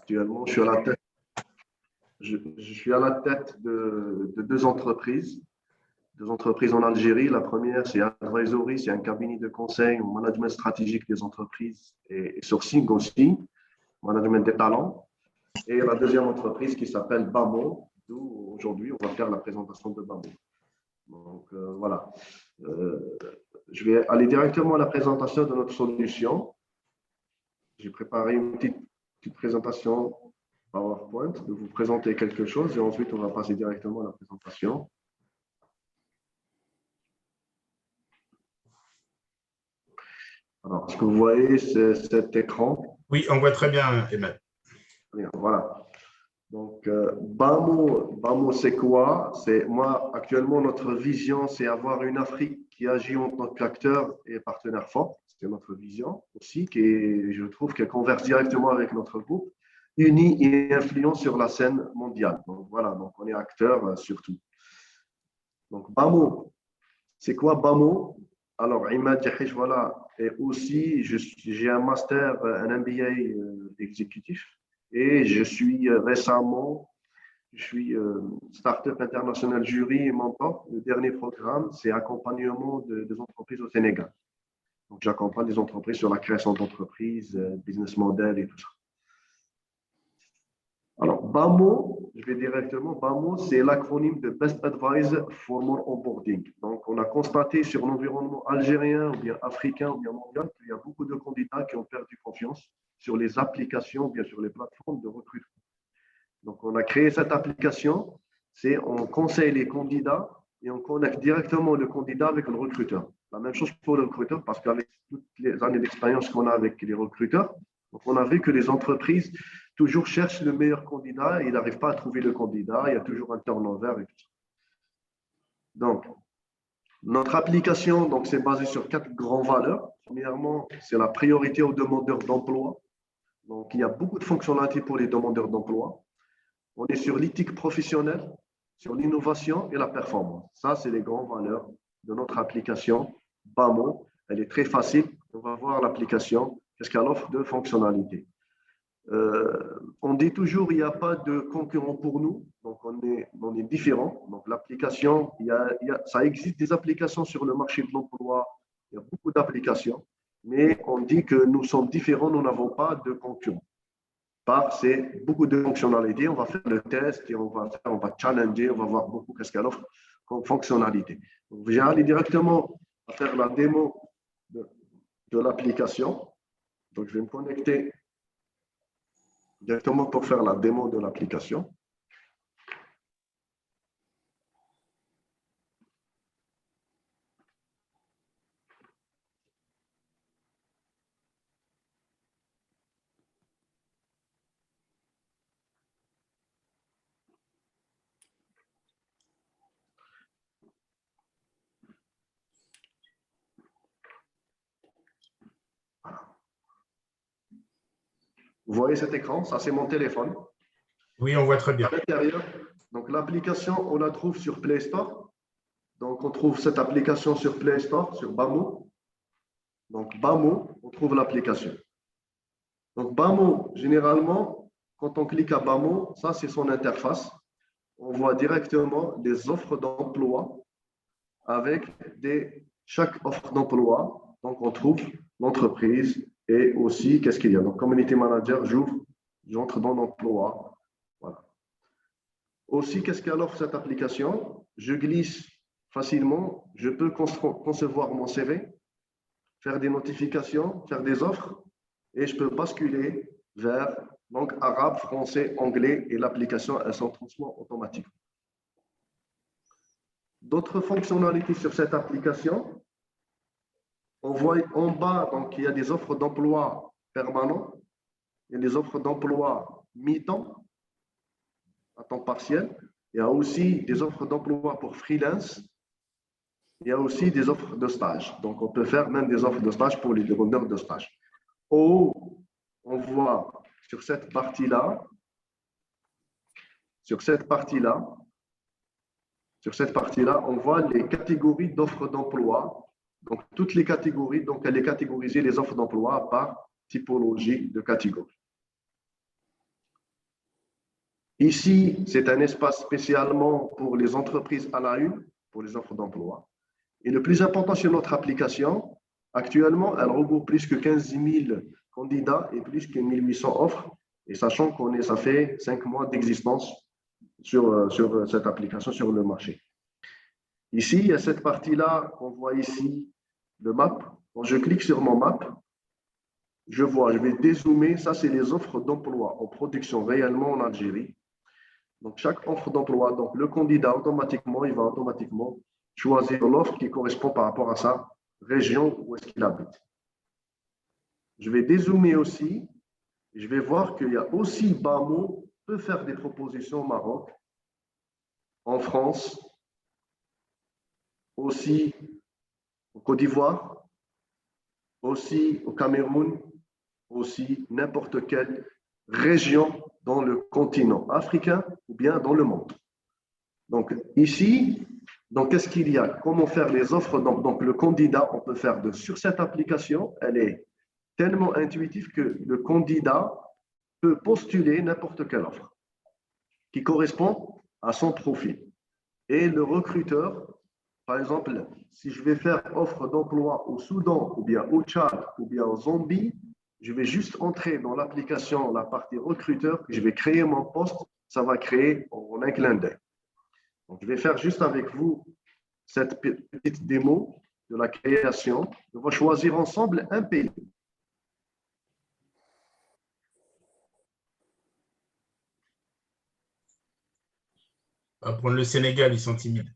Actuellement, je suis à la tête de deux entreprises en Algérie. La première, c'est Advisory, c'est un cabinet de conseil au management stratégique des entreprises et sourcing aussi, management des talents. Et la deuxième entreprise qui s'appelle Bamo, d'où aujourd'hui on va faire la présentation de Bamo. Donc voilà, je vais aller directement à la présentation de notre solution. J'ai préparé une petite présentation PowerPoint de vous présenter quelque chose et ensuite on va passer directement à la présentation. Alors, est-ce que vous voyez cet écran? Oui, on voit très bien, Emmanuel. Bien, voilà. Donc, Bamo, c'est quoi? Moi, actuellement, notre vision, c'est avoir une Afrique qui agit en tant qu'acteur et partenaire fort. C'est notre vision aussi, je trouve qu'elle converse directement avec notre groupe, unie et influent sur la scène mondiale. Donc, voilà, donc on est acteur surtout. Donc, Bamo, c'est quoi Bamo? Alors, Imad Jahish, voilà, et aussi, j'ai un master, un MBA exécutif, et je suis récemment, Startup International Jury et mentor. Le dernier programme, c'est accompagnement des entreprises au Sénégal. Donc, j'accompagne les entreprises sur la création d'entreprises, business model et tout ça. Alors, BAMO, je vais directement, BAMO, c'est l'acronyme de Best Advice for More Onboarding. Donc, on a constaté sur l'environnement algérien, ou bien africain, ou bien mondial, qu'il y a beaucoup de candidats qui ont perdu confiance sur les applications, ou bien sur les plateformes de recrutement. Donc, on a créé cette application, on conseille les candidats et on connecte directement le candidat avec le recruteur. La même chose pour le recruteur, parce qu'avec toutes les années d'expérience qu'on a avec les recruteurs, donc on a vu que les entreprises toujours cherchent le meilleur candidat et ils n'arrivent pas à trouver le candidat, il y a toujours un turnover et tout ça. Donc, notre application, donc, c'est basé sur 4 grandes valeurs. Premièrement, c'est la priorité aux demandeurs d'emploi. Donc, il y a beaucoup de fonctionnalités pour les demandeurs d'emploi. On est sur l'éthique professionnelle, sur l'innovation et la performance. Ça, c'est les grandes valeurs de notre application Bamo. Elle est très facile. On va voir l'application, qu'est-ce qu'elle offre de fonctionnalités. On dit toujours il n'y a pas de concurrent pour nous, donc on est différent. Donc l'application, ça existe des applications sur le marché de l'emploi, il y a beaucoup d'applications, mais on dit que nous sommes différents, nous n'avons pas de concurrent. C'est beaucoup de fonctionnalités, on va faire le test et on va challenger, on va voir beaucoup qu'est-ce qu'elle offre comme fonctionnalité. Donc, je vais aller directement à faire la démo de l'application. Donc je vais me connecter directement pour faire la démo de l'application. Vous voyez cet écran? Ça, c'est mon téléphone. Oui, on voit très bien. À l'intérieur, donc l'application, on la trouve sur Play Store. Donc, on trouve cette application sur Play Store, sur Bamo. Donc, Bamo, on trouve l'application. Donc, Bamo, généralement, quand on clique à Bamo, ça, c'est son interface. On voit directement des offres d'emploi avec chaque offre d'emploi. Donc, on trouve l'entreprise et aussi, qu'est-ce qu'il y a? Donc, Community Manager, j'entre dans l'emploi. Voilà. Aussi, qu'est-ce qu'elle offre cette application? Je glisse facilement, je peux concevoir mon CV, faire des notifications, faire des offres et je peux basculer vers langue arabe, français, anglais et l'application, elle s'en transforme automatiquement. D'autres fonctionnalités sur cette application, on voit en bas, donc il y a des offres d'emploi permanents, il y a des offres d'emploi mi-temps, à temps partiel, il y a aussi des offres d'emploi pour freelance, il y a aussi des offres de stage. Donc, on peut faire même des offres de stage pour les demandeurs de stage. On voit sur cette partie-là, on voit les catégories d'offres d'emploi. Donc, toutes les catégories, donc elle est catégorisée les offres d'emploi par typologie de catégorie. Ici, c'est un espace spécialement pour les entreprises à la une, pour les offres d'emploi. Et le plus important sur notre application, actuellement, elle regroupe plus que 15 000 candidats et plus que 1800 offres. Et sachant ça fait 5 mois d'existence sur cette application sur le marché. Ici, il y a cette partie-là qu'on voit ici, le map. Quand je clique sur mon map, je vais dézoomer. Ça, c'est les offres d'emploi en production réellement en Algérie. Donc, chaque offre d'emploi, donc le candidat, il va automatiquement choisir l'offre qui correspond par rapport à sa région où est-ce qu'il habite. Je vais dézoomer aussi. Je vais voir qu'il y a aussi Bamo peut faire des propositions au Maroc, en France, aussi au Côte d'Ivoire, aussi au Cameroun, aussi n'importe quelle région dans le continent africain ou bien dans le monde. Donc ici, qu'est-ce qu'il y a? Comment faire les offres? Donc le candidat, on peut faire sur cette application, elle est tellement intuitive que le candidat peut postuler n'importe quelle offre qui correspond à son profil. Et le recruteur, par exemple, si je vais faire offre d'emploi au Soudan, ou bien au Tchad, ou bien au Zambie, je vais juste entrer dans l'application, la partie recruteur, je vais créer mon poste, ça va créer en un clin d'œil. Donc, je vais faire juste avec vous cette petite démo de la création. On va choisir ensemble un pays. On va prendre le Sénégal, ils sont timides.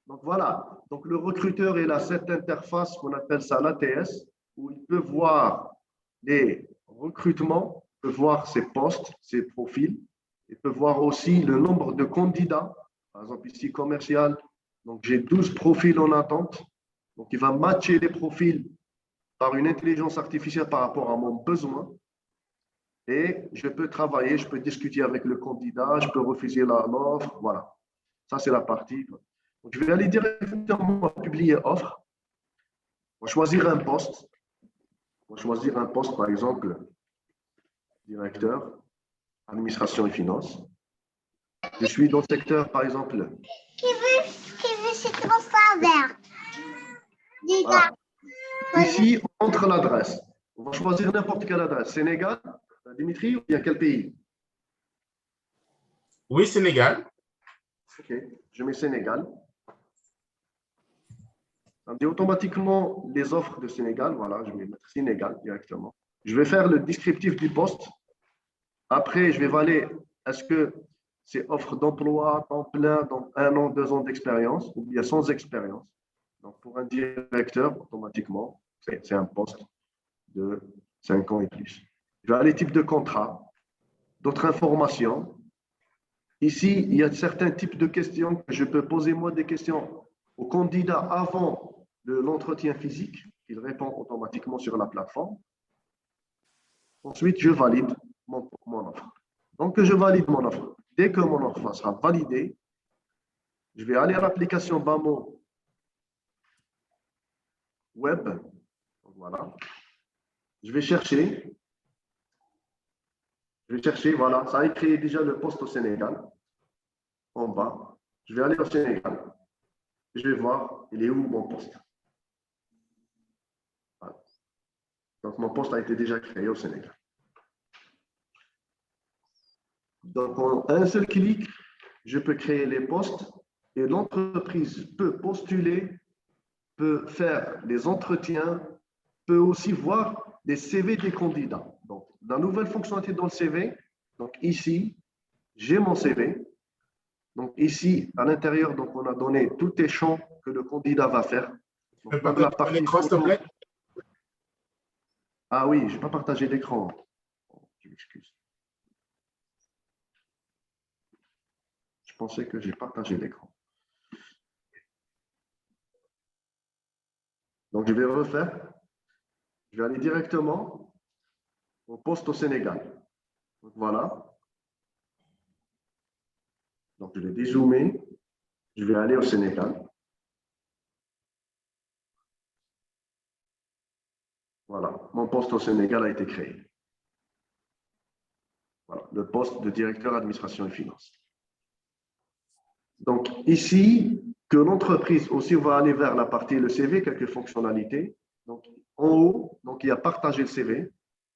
Donc voilà, donc le recruteur il a cette interface qu'on appelle ça l'ATS, où il peut voir les recrutements, il peut voir ses postes, ses profils, il peut voir aussi le nombre de candidats, par exemple ici commercial, donc j'ai 12 profils en attente, donc il va matcher les profils par une intelligence artificielle par rapport à mon besoin, et je peux travailler, je peux discuter avec le candidat, je peux refuser l'offre, voilà. Ça, c'est la partie. Donc, je vais aller directement à publier offre. On va choisir un poste. On va choisir un poste, par exemple, directeur, administration et finances. Je suis dans le secteur, par exemple. Qui veut ce transfert vert? Voilà. Ici, on entre l'adresse. On va choisir n'importe quelle adresse. Sénégal, Dimitri, ou bien quel pays? Oui, Sénégal. OK, je mets Sénégal. Ça me dit automatiquement les offres de Sénégal. Voilà, je vais mettre Sénégal directement. Je vais faire le descriptif du poste. Après, je vais valider est-ce que c'est offre d'emploi, temps plein, donc 1 an, 2 ans d'expérience, ou bien sans expérience. Donc, pour un directeur, automatiquement, c'est un poste de 5 ans et plus. Je vais aller type de contrat, d'autres informations. Ici, il y a certains types de questions que je peux poser moi des questions au candidat avant l'entretien physique. Il répond automatiquement sur la plateforme. Ensuite, je valide mon offre. Donc, je valide mon offre. Dès que mon offre sera validée, je vais aller à l'application Bamo Web. Voilà. Je vais chercher. Voilà. Ça a créé déjà le poste au Sénégal. En bas. Je vais aller au Sénégal. Je vais voir, il est où mon poste. Voilà. Donc, mon poste a été déjà créé au Sénégal. Donc, en un seul clic, je peux créer les postes et l'entreprise peut postuler, peut faire les entretiens, peut aussi voir les CV des candidats. Donc, la nouvelle fonctionnalité dans le CV, donc ici, j'ai mon CV. Donc ici, à l'intérieur, donc on a donné tous les champs que le candidat va faire. Donc, Partager la partie l'écran, s'il te photo. plaît. Ah oui, je n'ai pas partagé l'écran. Je m'excuse. Je pensais que j'ai partagé l'écran. Donc, je vais refaire. Je vais aller directement au poste au Sénégal. Donc, voilà. Donc, je vais dézoomer. Je vais aller au Sénégal. Voilà. Mon poste au Sénégal a été créé. Voilà, le poste de directeur administration et finance. Donc, ici, que l'entreprise aussi va aller vers la partie le CV, quelques fonctionnalités. Donc, en haut, donc, il y a partager le CV.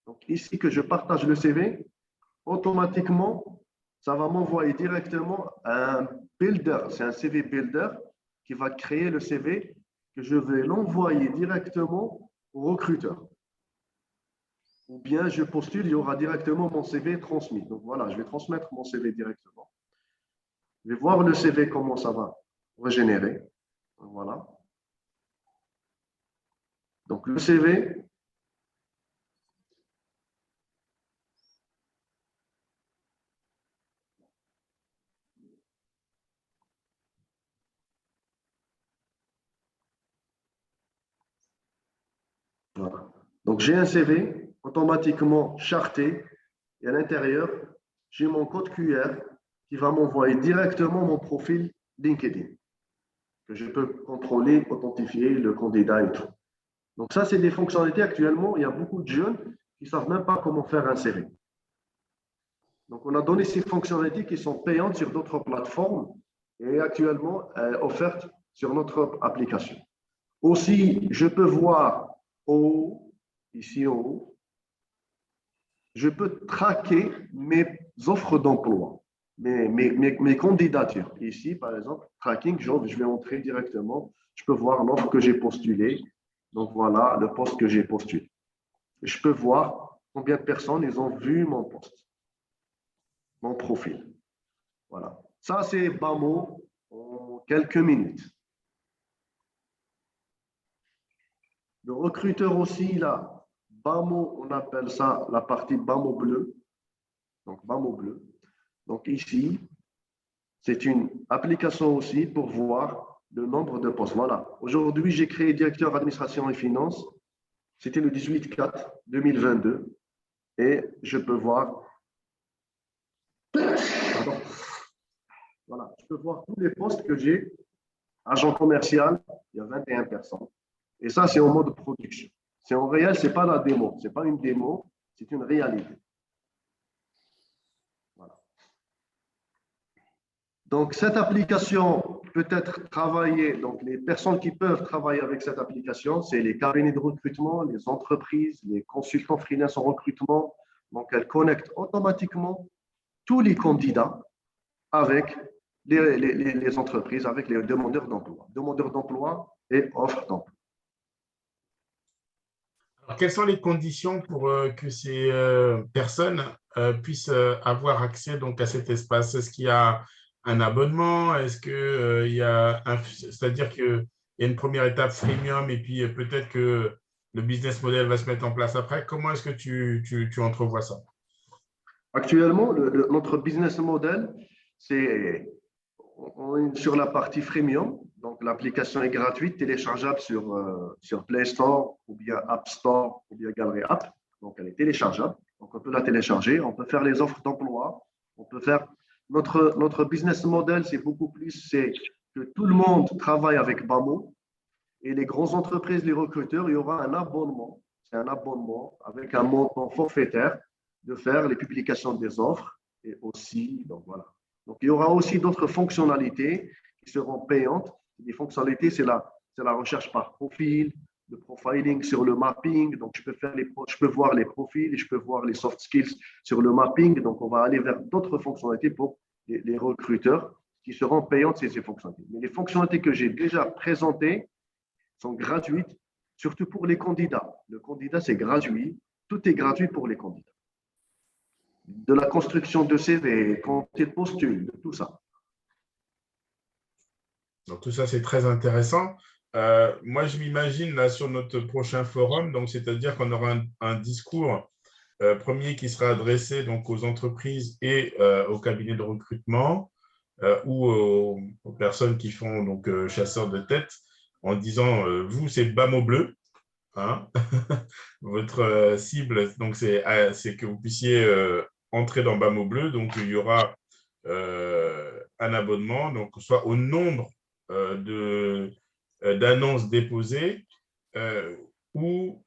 Donc, ici, que je partage le CV, automatiquement, ça va m'envoyer directement un builder. C'est un CV builder qui va créer le CV que je vais l'envoyer directement au recruteur. Ou bien je postule, il y aura directement mon CV transmis. Donc voilà, je vais transmettre mon CV directement. Je vais voir le CV, comment ça va régénérer. Voilà. Donc le CV, voilà. Donc j'ai un CV automatiquement charté et à l'intérieur, j'ai mon code QR qui va m'envoyer directement mon profil LinkedIn, que je peux contrôler, authentifier le candidat et tout. Donc ça, c'est des fonctionnalités actuellement. Il y a beaucoup de jeunes qui ne savent même pas comment faire un CV. Donc on a donné ces fonctionnalités qui sont payantes sur d'autres plateformes et actuellement offertes sur notre application. Aussi, je peux voir ici en haut, je peux traquer mes offres d'emploi, mes candidatures. Ici, par exemple, tracking, je vais entrer directement, je peux voir l'offre que j'ai postulée. Donc voilà le poste que j'ai postulé. Je peux voir combien de personnes ils ont vu mon poste, mon profil. Voilà. Ça, c'est Bamo en quelques minutes. Le recruteur aussi, là, Bamo, on appelle ça la partie Bamo bleu. Donc, Bamo bleu. Donc, ici, c'est une application aussi pour voir le nombre de postes. Voilà. Aujourd'hui, j'ai créé directeur administration et finances. C'était le 18/4/2022. Et je peux voir, pardon, voilà, je peux voir tous les postes que j'ai. Agent commercial, il y a 21 personnes. Et ça, c'est en mode production. C'est en réel, ce n'est pas la démo. Ce n'est pas une démo, c'est une réalité. Voilà. Donc, cette application peut être travaillée. Donc, les personnes qui peuvent travailler avec cette application, c'est les cabinets de recrutement, les entreprises, les consultants freelance en recrutement. Donc, elle connecte automatiquement tous les candidats avec les entreprises, avec les demandeurs d'emploi et offres d'emploi. Alors, quelles sont les conditions pour que ces personnes puissent avoir accès donc, à cet espace? Est-ce qu'il y a un abonnement? Est-ce qu'il y a c'est-à-dire qu'il y a une première étape freemium et puis peut-être que le business model va se mettre en place après? Comment est-ce que tu entrevois ça? Actuellement, notre business model, c'est sur la partie freemium. Donc, l'application est gratuite, téléchargeable sur Play Store ou bien App Store ou bien Gallery App. Donc, elle est téléchargeable. Donc, on peut la télécharger. On peut faire les offres d'emploi. On peut faire notre business model, c'est beaucoup plus, c'est que tout le monde travaille avec Bamo et les grandes entreprises, les recruteurs, il y aura un abonnement. C'est un abonnement avec un montant forfaitaire de faire les publications des offres et aussi, donc voilà. Donc, il y aura aussi d'autres fonctionnalités qui seront payantes. Les fonctionnalités, c'est la recherche par profil, le profiling sur le mapping. Donc, je peux voir les profils et je peux voir les soft skills sur le mapping. Donc, on va aller vers d'autres fonctionnalités pour les recruteurs qui seront payantes, ces fonctionnalités. Mais les fonctionnalités que j'ai déjà présentées sont gratuites, surtout pour les candidats. Le candidat, c'est gratuit. Tout est gratuit pour les candidats. De la construction de CV, quand ils postulent, tout ça. Donc, tout ça, c'est très intéressant. Moi, je m'imagine là sur notre prochain forum, donc c'est-à-dire qu'on aura un discours premier qui sera adressé donc aux entreprises et aux cabinets de recrutement ou aux personnes qui font donc chasseurs de tête en disant vous, c'est Bamo bleu. Hein. Votre cible, donc c'est que vous puissiez entrer dans Bamo bleu. Donc, il y aura un abonnement, donc soit au nombre d'annonces déposées ou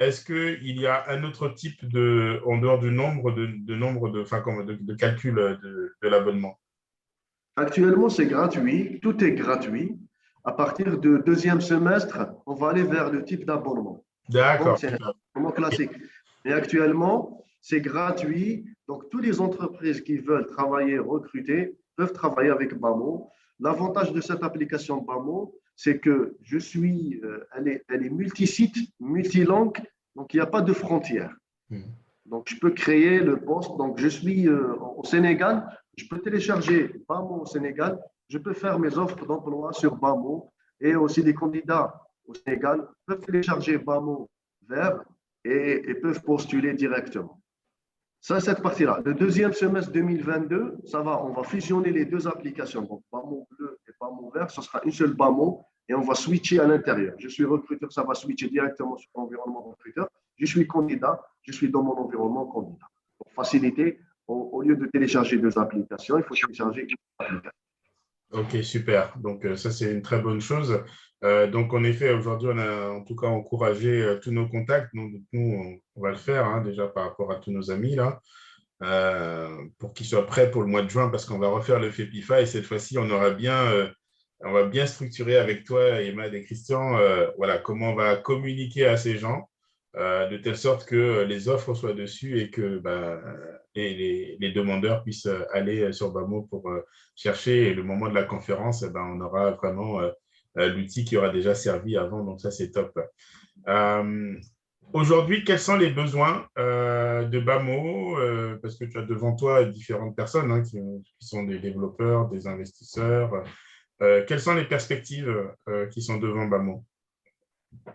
est-ce qu'il y a un autre type en dehors du nombre de calcul de l'abonnement? Actuellement, c'est gratuit, tout est gratuit. À partir du deuxième semestre, on va aller vers le type d'abonnement. Donc, D'accord, c'est un super. abonnement classique. Et actuellement, c'est gratuit. Donc, toutes les entreprises qui veulent travailler, recruter, peuvent travailler avec Bamo. L'avantage de cette application Bamo, c'est que elle est multisite, multilangue, donc il n'y a pas de frontières. Hmm. Donc, je peux créer le poste. Donc, je suis au Sénégal, je peux télécharger Bamo au Sénégal, je peux faire mes offres d'emploi sur Bamo et aussi les candidats au Sénégal peuvent télécharger Bamo Verbe et peuvent postuler directement. Ça, cette partie-là. Le deuxième semestre 2022, on va fusionner les deux applications. Donc, Bamo Bleu et Bamo Vert, ce sera une seule Bamo et on va switcher à l'intérieur. Je suis recruteur, ça va switcher directement sur l'environnement recruteur. Je suis candidat, je suis dans mon environnement candidat. Pour faciliter, au lieu de télécharger deux applications, il faut télécharger une application. Ok, super. Donc, ça, c'est une très bonne chose. Donc, en effet, aujourd'hui, on a en tout cas encouragé tous nos contacts. Nous, on va le faire hein, déjà par rapport à tous nos amis là, pour qu'ils soient prêts pour le mois de juin parce qu'on va refaire le FEPIFA et cette fois-ci, on va bien structurer avec toi, Emad et Christian, voilà, comment on va communiquer à ces gens de telle sorte que les offres soient dessus et que les demandeurs puissent aller sur Bamo pour chercher. Et le moment de la conférence, on aura vraiment l'outil qui aura déjà servi avant. Donc, ça, c'est top. Aujourd'hui, quels sont les besoins de Bamo parce que tu as devant toi différentes personnes hein, qui sont des développeurs, des investisseurs. Quelles sont les perspectives qui sont devant Bamo?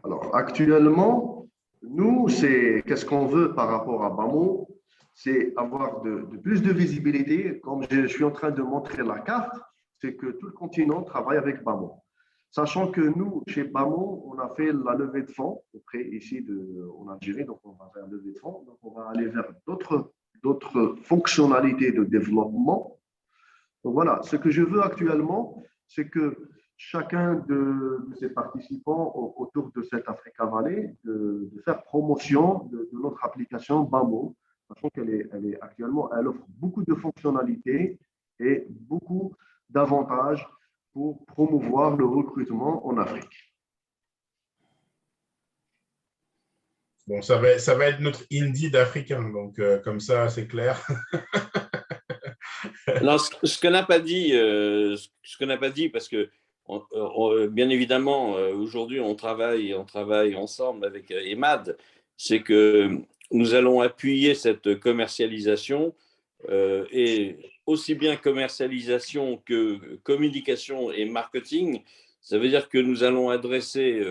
Alors, actuellement, nous, qu'est-ce qu'on veut par rapport à Bamo? C'est avoir de plus de visibilité. Comme je suis en train de montrer la carte, c'est que tout le continent travaille avec Bamo. Sachant que nous, chez Bamo, on a fait la levée de fonds auprès ici en Algérie, donc on va faire la levée de fonds, donc on va aller vers d'autres fonctionnalités de développement. Donc voilà, ce que je veux actuellement, c'est que chacun de ces participants autour de cette Africa Valley, de faire promotion de notre application Bamo, sachant actuellement, elle offre beaucoup de fonctionnalités et beaucoup d'avantages pour promouvoir le recrutement en Afrique. Bon, ça va être notre Indeed africain, donc comme ça, c'est clair. Non, ce qu'on n'a pas dit, parce que bien évidemment, aujourd'hui, on travaille ensemble avec Emad, c'est que nous allons appuyer cette commercialisation et aussi bien commercialisation que communication et marketing. Ça veut dire que nous allons adresser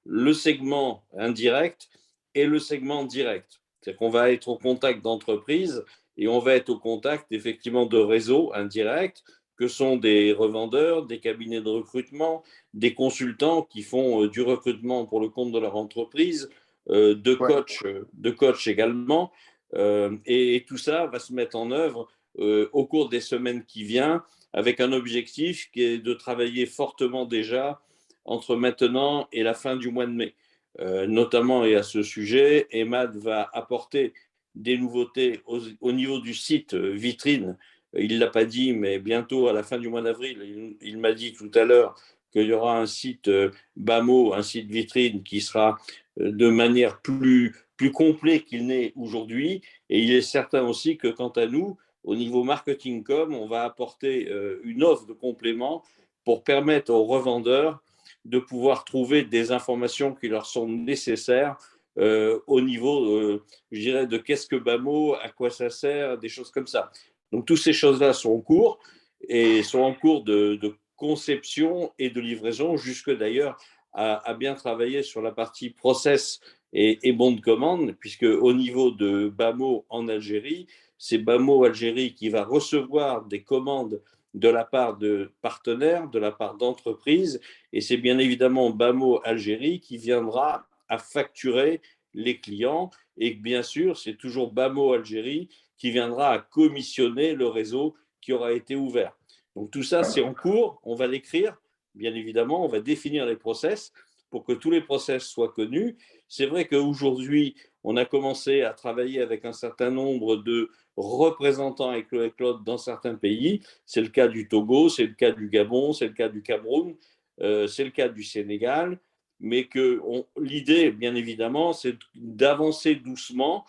le segment indirect et le segment direct. C'est-à-dire qu'on va être au contact d'entreprises et on va être au contact effectivement de réseaux indirects que sont des revendeurs, des cabinets de recrutement, des consultants qui font du recrutement pour le compte de leur entreprise, de coachs également. Et tout ça va se mettre en œuvre au cours des semaines qui viennent avec un objectif qui est de travailler fortement déjà entre maintenant et la fin du mois de mai. Notamment, et à ce sujet, Emad va apporter des nouveautés au niveau du site vitrine. Il ne l'a pas dit, mais bientôt, à la fin du mois d'avril, il m'a dit tout à l'heure qu'il y aura un site Bamo, un site vitrine qui sera de manière plus complet qu'il n'est aujourd'hui. Et il est certain aussi que, quant à nous, au niveau marketing com, on va apporter une offre de complément pour permettre aux revendeurs de pouvoir trouver des informations qui leur sont nécessaires au niveau, je dirais, de qu'est-ce que Bamo, à quoi ça sert, des choses comme ça. Donc, toutes ces choses-là sont en cours et sont en cours de conception et de livraison, jusque d'ailleurs à bien travailler sur la partie process et bon de commande, puisque au niveau de Bamo en Algérie, c'est Bamo Algérie qui va recevoir des commandes de la part de partenaires, de la part d'entreprises, et c'est bien évidemment Bamo Algérie qui viendra à facturer les clients, et bien sûr, c'est toujours Bamo Algérie qui viendra à commissionner le réseau qui aura été ouvert. Donc tout ça, c'est en cours, on va l'écrire, bien évidemment, on va définir les process. pour que tous les process soient connus. C'est vrai qu'aujourd'hui, on a commencé à travailler avec un certain nombre de représentants avec le Cloud dans certains pays. C'est le cas du Togo, c'est le cas du Gabon, c'est le cas du Cameroun, c'est le cas du Sénégal. Mais que l'idée, bien évidemment, c'est d'avancer doucement,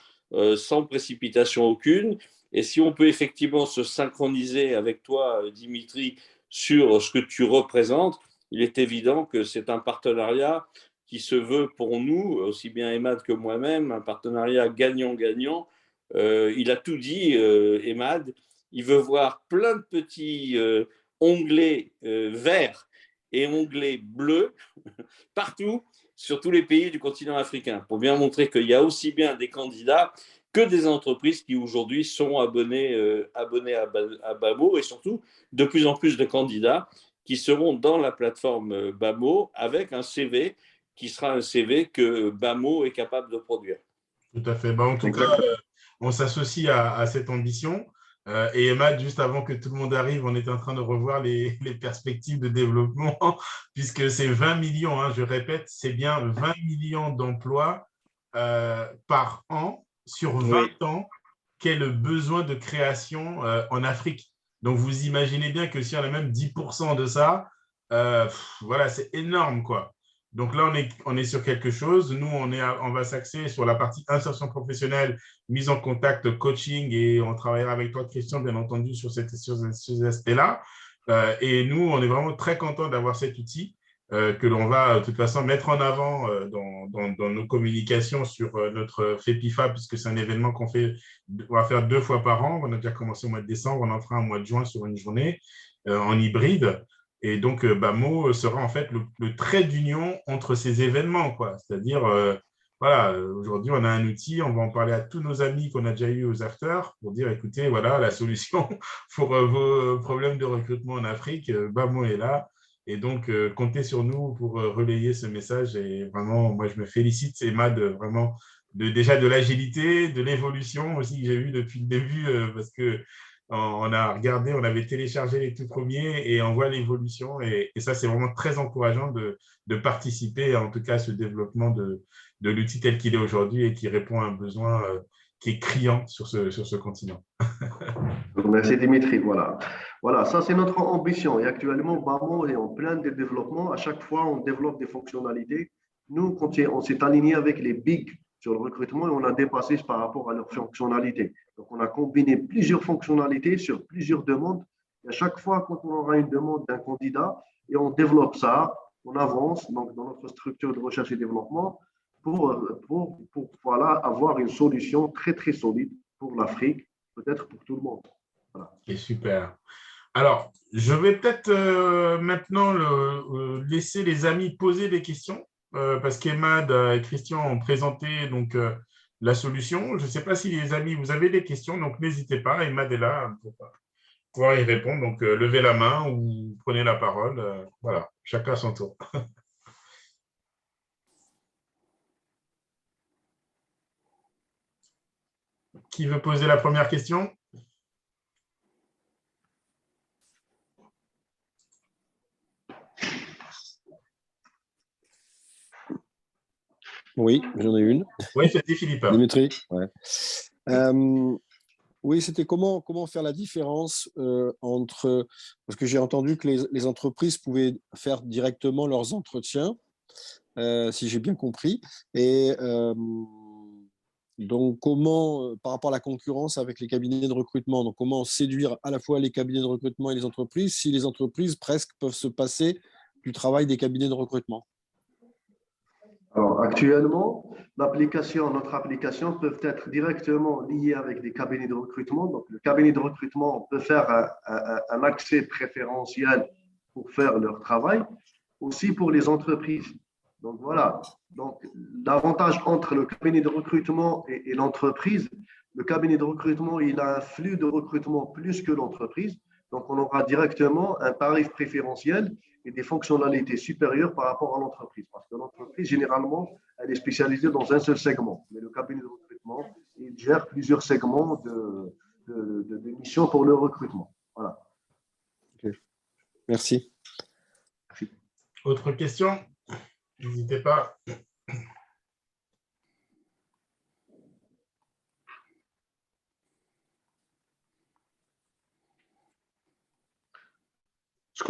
sans précipitation aucune. Et si on peut effectivement se synchroniser avec toi, Dimitri, sur ce que tu représentes, il est évident que c'est un partenariat qui se veut pour nous, aussi bien Emad que moi-même, un partenariat gagnant-gagnant. Il a tout dit, Emad. Il veut voir plein de petits onglets verts et onglets bleus partout sur tous les pays du continent africain pour bien montrer qu'il y a aussi bien des candidats que des entreprises qui aujourd'hui sont abonnés à BAMO et surtout de plus en plus de candidats qui seront dans la plateforme BAMO avec un CV qui sera un CV que BAMO est capable de produire. Tout à fait. Bah, en tout cas, on s'associe à cette ambition. Et Emad, juste avant que tout le monde arrive, on est en train de revoir les perspectives de développement, puisque c'est 20 millions, hein, je répète, c'est bien 20 millions d'emplois par an sur 20 ans qu'est le besoin de création en Afrique. Donc, vous imaginez bien que si on a même 10% de ça, voilà, c'est énorme, quoi. Donc là, on est sur quelque chose. Nous, on va s'axer sur la partie insertion professionnelle, mise en contact, coaching, et on travaillera avec toi, Christian, bien entendu, sur ces aspects-là. Et nous, on est vraiment très contents d'avoir cet outil que l'on va, de toute façon, mettre en avant dans nos communications sur notre FEPIFA, puisque c'est un événement qu'on va faire 2 fois par an. On a déjà commencé au mois de décembre, on en fera un mois de juin sur une journée en hybride. Et donc, BAMO sera en fait le trait d'union entre ces événements, quoi. C'est-à-dire, voilà, aujourd'hui, on a un outil, on va en parler à tous nos amis qu'on a déjà eu aux afters pour dire, écoutez, voilà, la solution pour vos problèmes de recrutement en Afrique, BAMO est là. Et donc, comptez sur nous pour relayer ce message. Et vraiment, moi, je me félicite, Emad, vraiment, déjà de l'agilité, de l'évolution aussi que j'ai eue depuis le début, parce que on a regardé, on avait téléchargé les tout premiers et on voit l'évolution. Et ça, c'est vraiment très encourageant de participer, en tout cas, à ce développement de l'outil tel qu'il est aujourd'hui et qui répond à un besoin qui est criant sur ce continent. Merci Dimitri. Voilà, ça c'est notre ambition. Et actuellement, BAMO est en plein de développement. À chaque fois, on développe des fonctionnalités. Nous, on s'est aligné avec les big sur le recrutement et on a dépassé par rapport à leurs fonctionnalités. Donc, on a combiné plusieurs fonctionnalités sur plusieurs demandes. Et à chaque fois, quand on aura une demande d'un candidat et on développe ça, on avance donc, dans notre structure de recherche et développement pour voilà, avoir une solution très, très solide pour l'Afrique, peut-être pour tout le monde. Voilà. C'est super. Alors, je vais peut-être maintenant laisser les amis poser des questions parce qu'Emad et Christian ont présenté donc, la solution. Je ne sais pas si les amis, vous avez des questions, donc n'hésitez pas. Emad est là pour pouvoir y répondre. Donc, levez la main ou prenez la parole. Voilà, chacun à son tour. Qui veut poser la première question ? Oui, j'en ai une. Oui, c'est Philippe. Dimitri, ouais. Oui, c'était comment faire la différence entre… Parce que j'ai entendu que les entreprises pouvaient faire directement leurs entretiens, si j'ai bien compris. Et donc, comment, par rapport à la concurrence avec les cabinets de recrutement, donc comment séduire à la fois les cabinets de recrutement et les entreprises si les entreprises presque peuvent se passer du travail des cabinets de recrutement? Alors, actuellement, notre application peut être directement liée avec des cabinets de recrutement. Donc, le cabinet de recrutement peut faire un accès préférentiel pour faire leur travail, aussi pour les entreprises. Donc, voilà. Donc, l'avantage entre le cabinet de recrutement et l'entreprise, le cabinet de recrutement, il a un flux de recrutement plus que l'entreprise. Donc, on aura directement un tarif préférentiel et des fonctionnalités supérieures par rapport à l'entreprise. Parce que l'entreprise, généralement, elle est spécialisée dans un seul segment. Mais le cabinet de recrutement, il gère plusieurs segments de missions pour le recrutement. Voilà. Okay. Merci. Autre question ? N'hésitez pas. Ce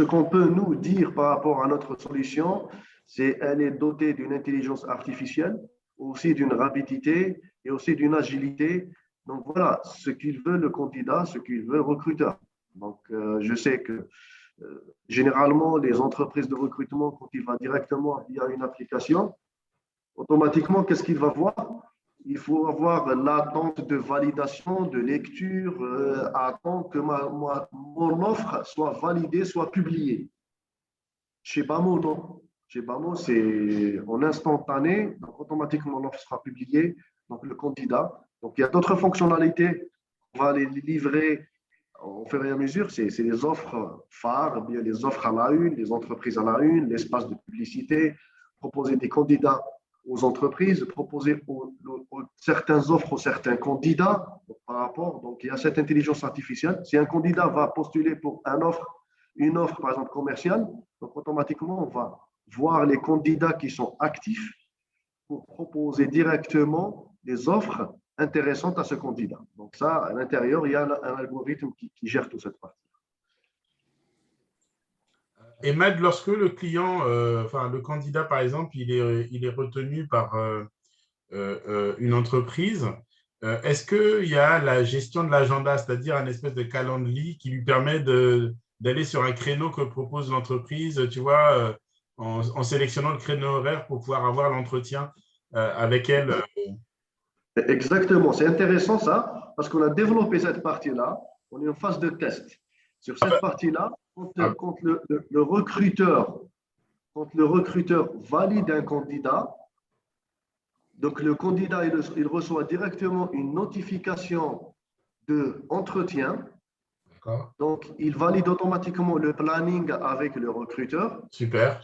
qu'on peut nous dire par rapport à notre solution, c'est qu'elle est dotée d'une intelligence artificielle, aussi d'une rapidité et aussi d'une agilité. Donc voilà, ce qu'il veut le candidat, ce qu'il veut le recruteur. Donc je sais que généralement, les entreprises de recrutement, quand il va directement via une application, automatiquement, qu'est-ce qu'il va voir? Il faut avoir l'attente de validation, de lecture, attendre que mon offre soit validée, soit publiée. Chez Bamo, non. Chez Bamo, c'est en instantané, donc automatiquement l'offre sera publiée, donc le candidat. Donc il y a d'autres fonctionnalités, on va les livrer au fur et à mesure, c'est les offres phares, bien les offres à la une, les entreprises à la une, l'espace de publicité, proposer des candidats aux entreprises, proposer certaines offres aux certains candidats par rapport. Donc, il y a cette intelligence artificielle. Si un candidat va postuler pour une offre, par exemple, commerciale, donc automatiquement, on va voir les candidats qui sont actifs pour proposer directement des offres intéressantes à ce candidat. Donc ça, à l'intérieur, il y a un algorithme qui gère toute cette partie. Et Mad, lorsque le client, enfin le candidat par exemple, il est retenu par une entreprise, est-ce qu'il y a la gestion de l'agenda, c'est-à-dire un espèce de calendrier qui lui permet d'aller sur un créneau que propose l'entreprise, tu vois, en sélectionnant le créneau horaire pour pouvoir avoir l'entretien avec elle? Exactement, c'est intéressant ça, parce qu'on a développé cette partie-là, on est en phase de test. Sur cette partie-là, quand le recruteur valide un candidat, donc le candidat il reçoit directement une notification d'entretien. Donc il valide automatiquement le planning avec le recruteur. Super.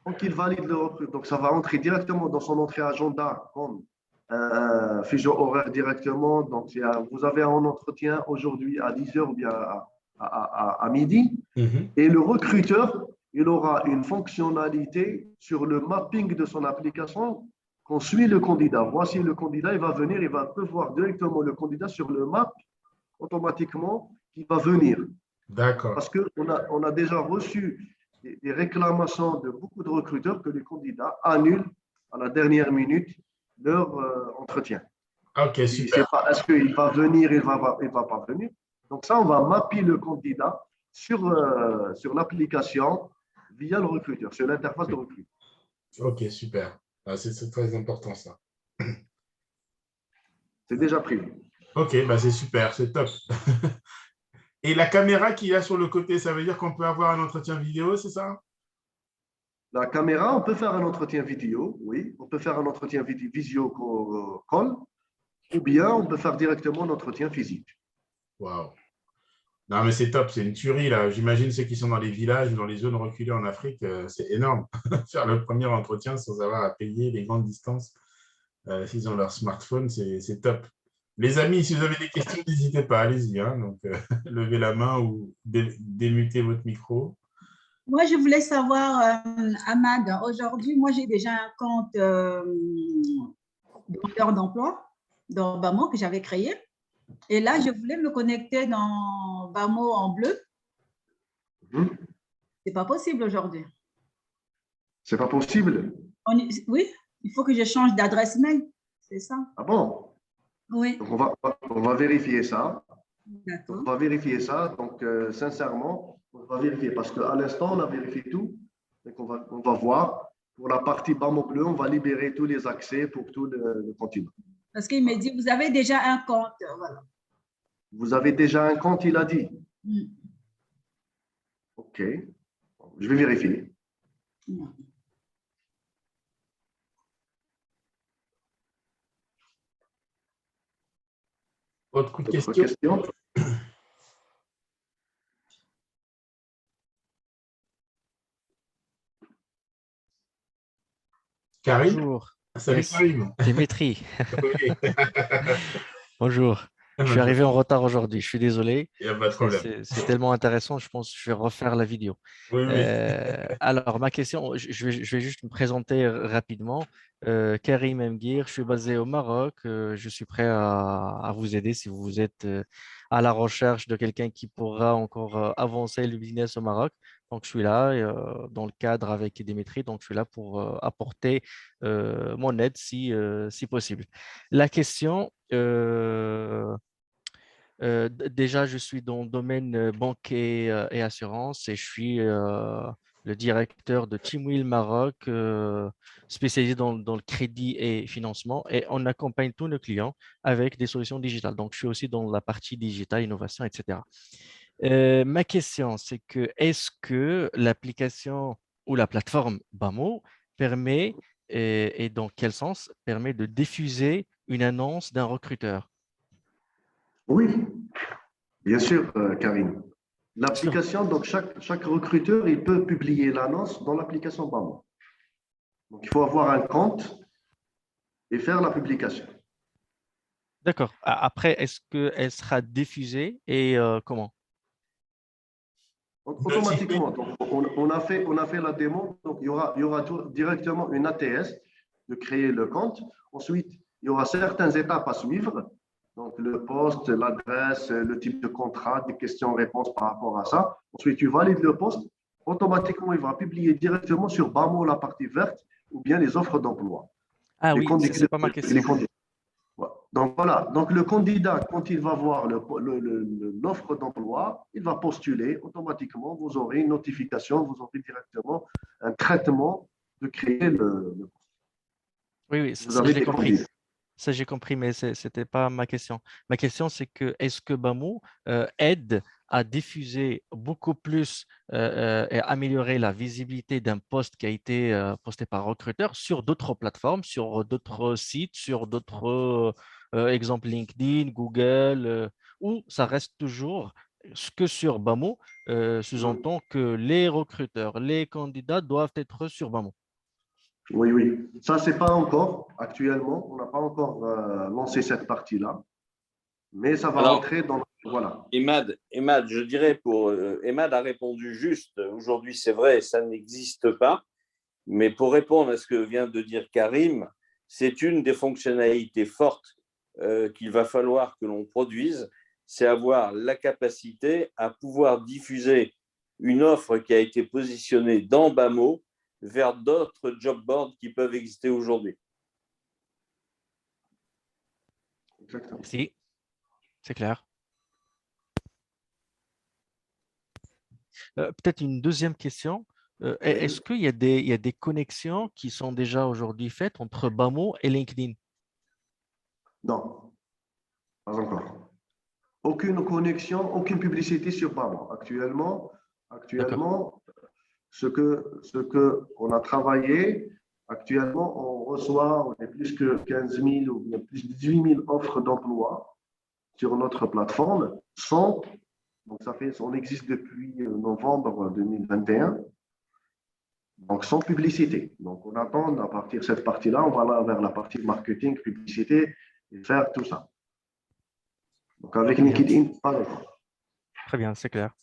Donc il valide le recruteur. Donc ça va entrer directement dans son entrée agenda comme un fuseau horaire directement. Donc vous avez un entretien aujourd'hui à 10h ou bien à midi. Et le recruteur, il aura une fonctionnalité sur le mapping de son application qu'on suit le candidat. Voici le candidat, il va venir, il va voir directement le candidat sur le map automatiquement qui va venir. D'accord. Parce qu'on a déjà reçu des réclamations de beaucoup de recruteurs que les candidats annulent à la dernière minute leur entretien. Ok, super. Est-ce qu'il va venir, il ne va pas venir. Donc ça, on va mapper le candidat sur l'application via le recruteur, sur l'interface de recruteur. Ok, super. Ah, c'est très important ça. C'est déjà prévu. Ok, bah c'est super, c'est top. Et la caméra qu'il y a sur le côté, ça veut dire qu'on peut avoir un entretien vidéo, c'est ça? La caméra, on peut faire un entretien vidéo, oui. On peut faire un entretien visio call, ou bien on peut faire directement un entretien physique. Waouh. Non, mais c'est top, c'est une tuerie là. J'imagine ceux qui sont dans les villages ou dans les zones reculées en Afrique, c'est énorme. Faire le premier entretien sans avoir à payer les grandes distances. S'ils ont leur smartphone, c'est top. Les amis, si vous avez des questions, n'hésitez pas, allez-y. Hein. Donc, levez la main ou démutez votre micro. Moi, je voulais savoir, Ahmad, aujourd'hui, moi, j'ai déjà un compte demandeur d'emploi dans Bamo que j'avais créé. Et là, je voulais me connecter dans Bamo en bleu. C'est pas possible aujourd'hui. C'est pas possible? Oui, il faut que je change d'adresse mail, c'est ça. Ah bon? Oui. Donc on va vérifier ça. D'accord. On va vérifier ça. Donc, sincèrement, on va vérifier parce qu'à l'instant, on a vérifié tout. Donc, on va voir. Pour la partie Bamo bleu, on va libérer tous les accès pour tout le continent. Parce qu'il me dit, vous avez déjà un compte. Voilà. Vous avez déjà un compte, il a dit. OK. Je vais vérifier. Autre question? Karim? Bonjour. Salut Yes. Karim. Dimitri. Oui. Bonjour. Je suis arrivé en retard aujourd'hui, je suis désolé. Il n'y a pas de problème. C'est tellement intéressant, je pense que je vais refaire la vidéo. Oui, oui. Alors, ma question, je vais juste me présenter rapidement. Karim Mguir, je suis basé au Maroc. Je suis prêt à vous aider si vous êtes à la recherche de quelqu'un qui pourra encore avancer le business au Maroc. Donc, je suis là dans le cadre avec Dimitri. Donc, je suis là pour apporter mon aide si possible. La question, déjà, je suis dans le domaine banque et assurance et je suis le directeur de Teamwheel Maroc, spécialisé dans le crédit et financement. Et on accompagne tous nos clients avec des solutions digitales. Donc, je suis aussi dans la partie digitale, innovation, etc. Ma question, c'est que est-ce que l'application ou la plateforme Bamo permet, et dans quel sens, permet de diffuser une annonce d'un recruteur? Oui, bien sûr, Karim. L'application, donc chaque recruteur, il peut publier l'annonce dans l'application BAMO. Donc, il faut avoir un compte et faire la publication. D'accord. Après, est-ce qu'elle sera diffusée et comment? Automatiquement. Donc, on a fait la démo. Donc, il y aura directement une ATS de créer le compte. Ensuite, il y aura certaines étapes à suivre. Donc, le poste, l'adresse, le type de contrat, des questions-réponses par rapport à ça. Ensuite, tu valides le poste. Automatiquement, il va publier directement sur BAMO la partie verte ou bien les offres d'emploi. Ah Les oui, candidats- c'est pas ma question. Ouais. Donc voilà, donc le candidat, quand il va voir l'offre d'emploi, il va postuler automatiquement, vous aurez une notification, vous aurez directement un traitement de créer Oui, oui, vous ça avez j'ai des compris. candidats. Ça j'ai compris, mais ce n'était pas ma question. Ma question, c'est que est-ce que Bamo aide à diffuser beaucoup plus et améliorer la visibilité d'un poste qui a été posté par recruteur sur d'autres plateformes, sur d'autres sites, sur d'autres exemples LinkedIn, Google, ou ça reste toujours ce que sur Bamo, sous-entend que les recruteurs, les candidats doivent être sur Bamo. Oui, oui. Ça, c'est pas encore actuellement. On n'a pas encore lancé cette partie-là, mais ça va Alors, rentrer dans. Voilà. Emad, je dirais pour Emad a répondu juste. Aujourd'hui, c'est vrai, ça n'existe pas. Mais pour répondre à ce que vient de dire Karim, c'est une des fonctionnalités fortes qu'il va falloir que l'on produise, c'est avoir la capacité à pouvoir diffuser une offre qui a été positionnée dans Bamo vers d'autres job boards qui peuvent exister aujourd'hui. Exactement. Si, c'est clair. Peut-être une deuxième question. Est-ce qu'il y a il y a des connexions qui sont déjà aujourd'hui faites entre Bamo et LinkedIn? Non, pas encore. Aucune connexion, aucune publicité sur BAMO. D'accord. Actuellement, ce que on a travaillé, actuellement, on est plus que 15 000 ou bien plus de 18 000 offres d'emploi sur notre plateforme, donc on existe depuis novembre 2021, donc sans publicité. Donc on attend à partir de cette partie-là, on va là vers la partie marketing, publicité et faire tout ça. Donc avec Très bien. LinkedIn, pas encore. Très bien, c'est clair.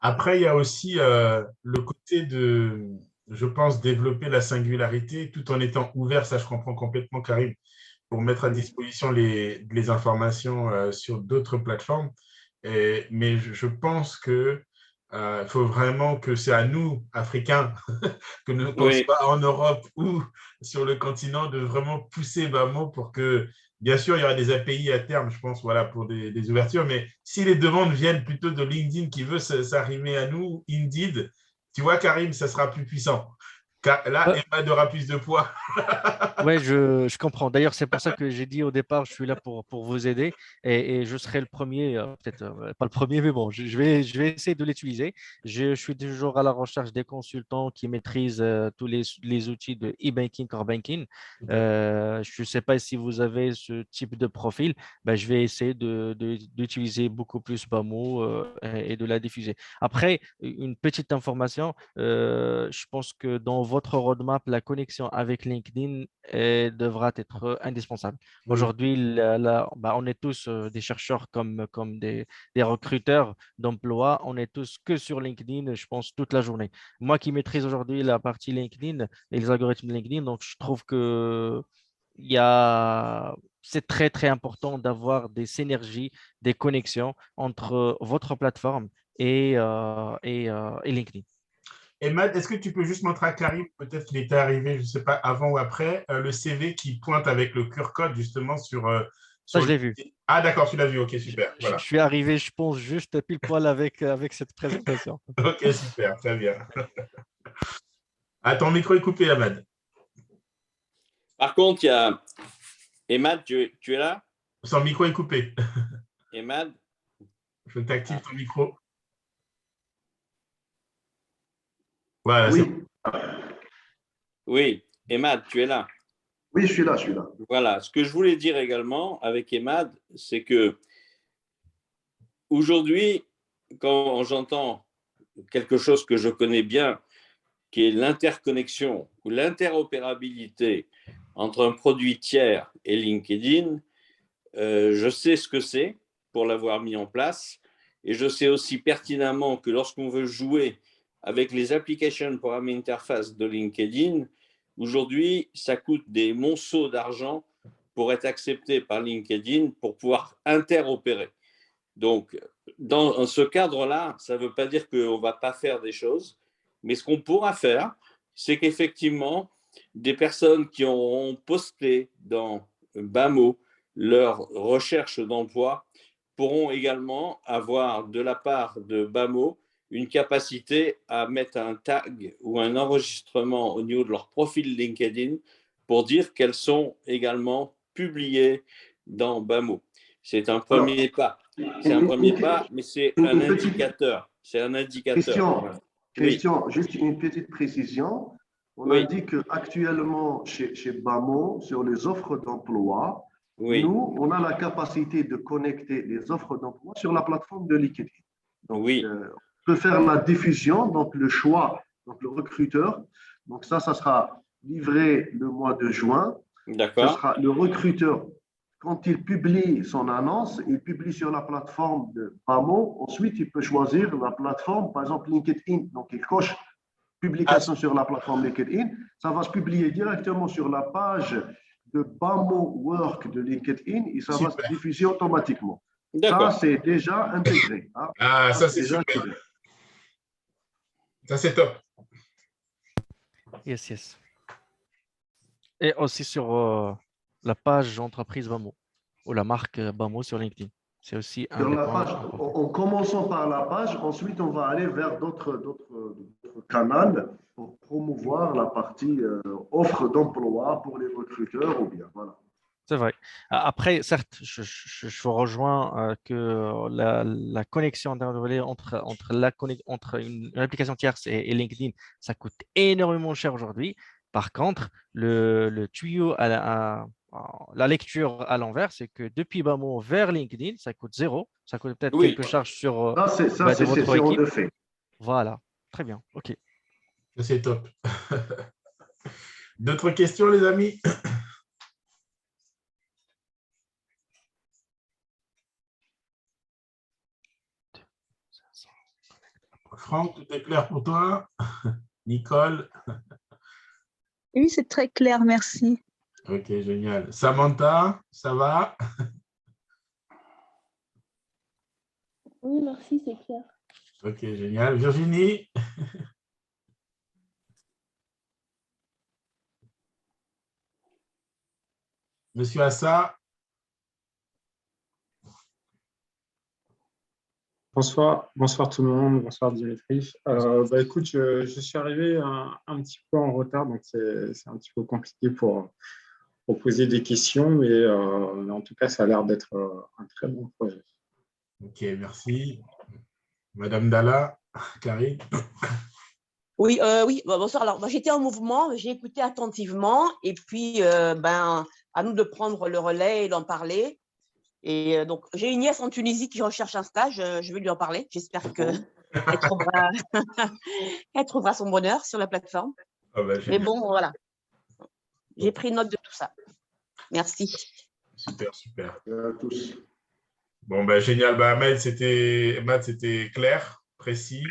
Après, il y a aussi le côté de, je pense, développer la singularité tout en étant ouvert. Ça, je comprends complètement, Karim, pour mettre à disposition les informations sur d'autres plateformes. Mais je pense que faut vraiment que c'est à nous, Africains, que nous ne Oui. pas en Europe ou sur le continent, de vraiment pousser Bamo pour que, bien sûr, il y aura des API à terme, je pense, voilà, pour des ouvertures, mais si les demandes viennent plutôt de LinkedIn qui veut s'arrimer à nous, Indeed, tu vois, Karim, ça sera plus puissant. Car là, Ouais, Emma aura plus de poids. ouais, je comprends. D'ailleurs, c'est pour ça que j'ai dit au départ, je suis là pour vous aider et je serai le premier, peut-être pas le premier, mais bon, je vais essayer de l'utiliser. Je suis toujours à la recherche des consultants qui maîtrisent tous les outils de e-banking, core banking. Je ne sais pas si vous avez ce type de profil. Ben, je vais essayer d'utiliser beaucoup plus Bamo et de la diffuser. Après, une petite information, je pense que dans votre roadmap, la connexion avec LinkedIn devra être indispensable. Oui. Aujourd'hui, on est tous des chercheurs comme des recruteurs d'emploi. On est tous que sur LinkedIn, je pense, toute la journée. Moi qui maîtrise aujourd'hui la partie LinkedIn et les algorithmes de LinkedIn, donc je trouve que c'est très, très important d'avoir des synergies, des connexions entre votre plateforme et LinkedIn. Et Matt, est-ce que tu peux juste montrer à Karim, peut-être qu'il était arrivé, je ne sais pas, avant ou après, le CV qui pointe avec le QR code justement Ça, sur je l'ai vu. Ah, d'accord, tu l'as vu, ok, super. Je Voilà. suis arrivé, je pense, juste pile poil avec cette présentation. Ok, super, très bien. Ah, ton micro est coupé, Ahmad. Par contre, il y a Emad, tu es là? Son micro est coupé. Emad? Je t'active ton micro. Voilà, Oui, Oui, Emad, tu es là. oui, je suis là, je suis là. Voilà, ce que je voulais dire également avec Emad, c'est que aujourd'hui, quand j'entends quelque chose que je connais bien, qui est l'interconnexion ou l'interopérabilité entre un produit tiers et LinkedIn, je sais ce que c'est pour l'avoir mis en place et je sais aussi pertinemment que lorsqu'on veut jouer avec les application programming interface de LinkedIn, aujourd'hui, ça coûte des monceaux d'argent pour être accepté par LinkedIn pour pouvoir interopérer. Donc, dans ce cadre-là, ça ne veut pas dire qu'on ne va pas faire des choses, mais ce qu'on pourra faire, c'est qu'effectivement, des personnes qui auront posté dans Bamo leur recherche d'emploi pourront également avoir de la part de Bamo une capacité à mettre un tag ou un enregistrement au niveau de leur profil LinkedIn pour dire qu'elles sont également publiées dans Bamo. C'est un premier pas. C'est un premier pas, mais c'est un indicateur. C'est un indicateur. Christian, juste une petite précision. On a dit qu'actuellement, chez BAMO, sur les offres d'emploi, nous, on a la capacité de connecter les offres d'emploi sur la plateforme de LinkedIn. Donc, on peut faire la diffusion, donc le choix, donc le recruteur. Donc ça sera livré le mois de juin. D'accord. Ce sera le recruteur. Quand il publie son annonce, il publie sur la plateforme de BAMO. Ensuite, il peut choisir la plateforme, par exemple LinkedIn. Donc, il coche publication sur la plateforme LinkedIn. Ça va se publier directement sur la page de BAMO Work de LinkedIn et ça va se diffuser automatiquement. Ça, c'est déjà intégré. Hein. Ah, ça, c'est super. Intégré. Ça, c'est top. Yes, yes. Et aussi sur la page entreprise Bamo ou la marque Bamo sur LinkedIn. C'est aussi un sur la page, en commençant par la page, ensuite on va aller vers d'autres canaux pour promouvoir la partie offre d'emploi pour les recruteurs ou bien voilà. C'est vrai. Après, certes, je vous rejoins que la connexion entre une application tierce et LinkedIn, ça coûte énormément cher aujourd'hui. Par contre, le tuyau la lecture à l'envers, c'est que depuis Bamo vers LinkedIn, ça coûte zéro. Ça coûte peut-être quelques charges sur c'est votre équipe. de fait. Voilà, très bien. OK. C'est top. D'autres questions, les amis? Franck, tout est clair pour toi? Nicole? Oui, c'est très clair, merci. Ok, génial. Samantha, ça va? Oui, merci, c'est clair. Ok, génial. Virginie? Monsieur Assa? Bonsoir tout le monde, bonsoir Dimitri. Écoute, je suis arrivé un petit peu en retard, donc c'est un petit peu compliqué pour poser des questions, mais en tout cas, ça a l'air d'être un très bon projet. Ok, merci. Madame Dalla, Karine? Oui, bonsoir. Alors, j'étais en mouvement, j'ai écouté attentivement, et puis, à nous de prendre le relais et d'en parler. Et donc, j'ai une nièce en Tunisie qui recherche un stage. Je vais lui en parler. J'espère qu'elle trouvera son bonheur sur la plateforme. Ah bah, Mais génial. bon, voilà. J'ai pris note de tout ça. Merci. Super, super. À tous. Bon, ben, génial. Ben, Ahmed, c'était clair, précis.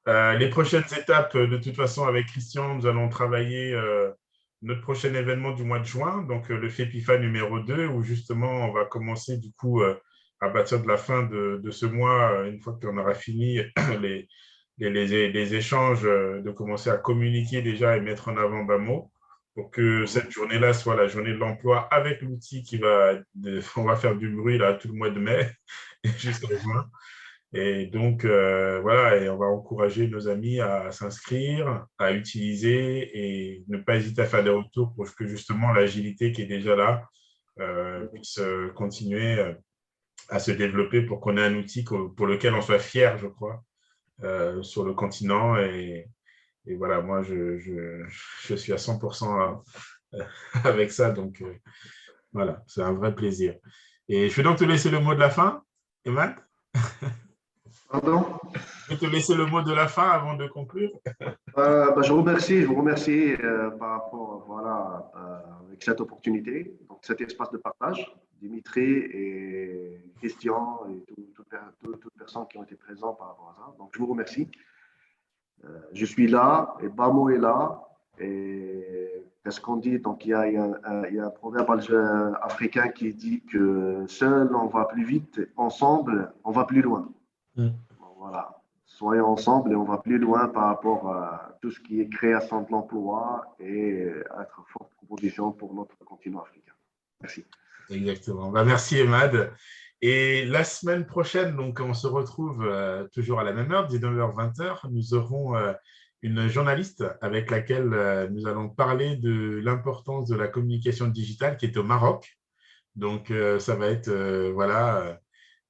Les prochaines étapes, de toute façon, avec Christian, nous allons travailler notre prochain événement du mois de juin, donc le FEPIFA numéro 2, où justement, on va commencer du coup à partir de la fin de ce mois, une fois qu'on aura fini les échanges, de commencer à communiquer déjà et mettre en avant BAMO, pour que cette journée-là soit la journée de l'emploi avec l'outil on va faire du bruit là tout le mois de mai jusqu'en juin. Et donc, voilà, et on va encourager nos amis à s'inscrire, à utiliser et ne pas hésiter à faire des retours pour que justement l'agilité qui est déjà là puisse continuer à se développer pour qu'on ait un outil pour lequel on soit fier, je crois, sur le continent. Et voilà, moi, je suis à 100% avec ça. Donc, voilà, c'est un vrai plaisir. Et je vais donc te laisser le mot de la fin, Emad. Pardon? Je vais te laisser le mot de la fin avant de conclure. Je vous remercie par rapport, voilà, avec cette opportunité, donc cet espace de partage, Dimitri et Christian et toutes personnes qui ont été présentes par rapport à ça. Donc, je vous remercie. Je suis là et BAMO est là. Et qu'est-ce qu'on dit? Donc, il y a un proverbe africain qui dit que seul on va plus vite, ensemble on va plus loin. Donc, voilà. Soyons ensemble et on va plus loin par rapport à tout ce qui est création de l'emploi et être forte proposition pour notre continent africain. Merci. Exactement. Merci, Emad. Et la semaine prochaine, donc, on se retrouve toujours à la même heure, 19h-20h. Nous aurons une journaliste avec laquelle nous allons parler de l'importance de la communication digitale qui est au Maroc. Donc, ça va être voilà,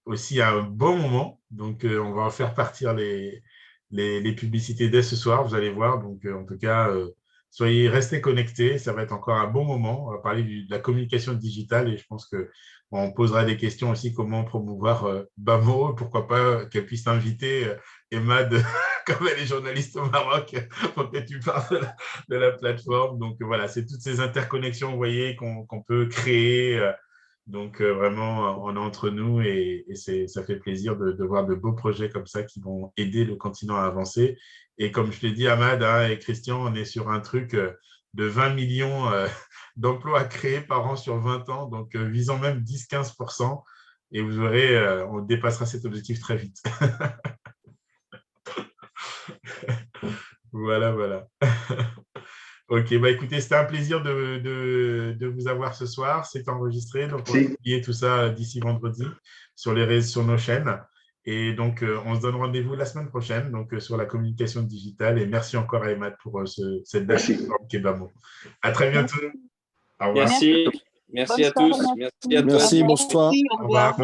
aussi un bon moment. Donc, on va en faire partir les publicités dès ce soir, vous allez voir. Donc, en tout cas, restez connectés. Ça va être encore un bon moment. On va parler de la communication digitale et je pense qu'on posera des questions aussi comment promouvoir BAMO. Pourquoi pas qu'elle puisse inviter Emad, comme elle est journaliste au Maroc, pour que tu parles de la plateforme. Donc, voilà, c'est toutes ces interconnexions, vous voyez, qu'on peut créer. Donc, vraiment, on est entre nous et ça fait plaisir de voir de beaux projets comme ça qui vont aider le continent à avancer. Et comme je l'ai dit, Ahmad et Christian, on est sur un truc de 20 millions d'emplois créés par an sur 20 ans, donc visant même 10-15%. Et vous verrez, on dépassera cet objectif très vite. Voilà, voilà. Ok, écoutez, c'était un plaisir de vous avoir ce soir. C'est enregistré, donc on va publier tout ça d'ici vendredi sur nos chaînes. Et donc, on se donne rendez-vous la semaine prochaine donc, sur la communication digitale. Et merci encore à Emad pour cette belle plateforme qui est BAMO. À très bientôt. Au revoir. Merci à tous. Merci à toi. Merci, bonsoir. Au revoir.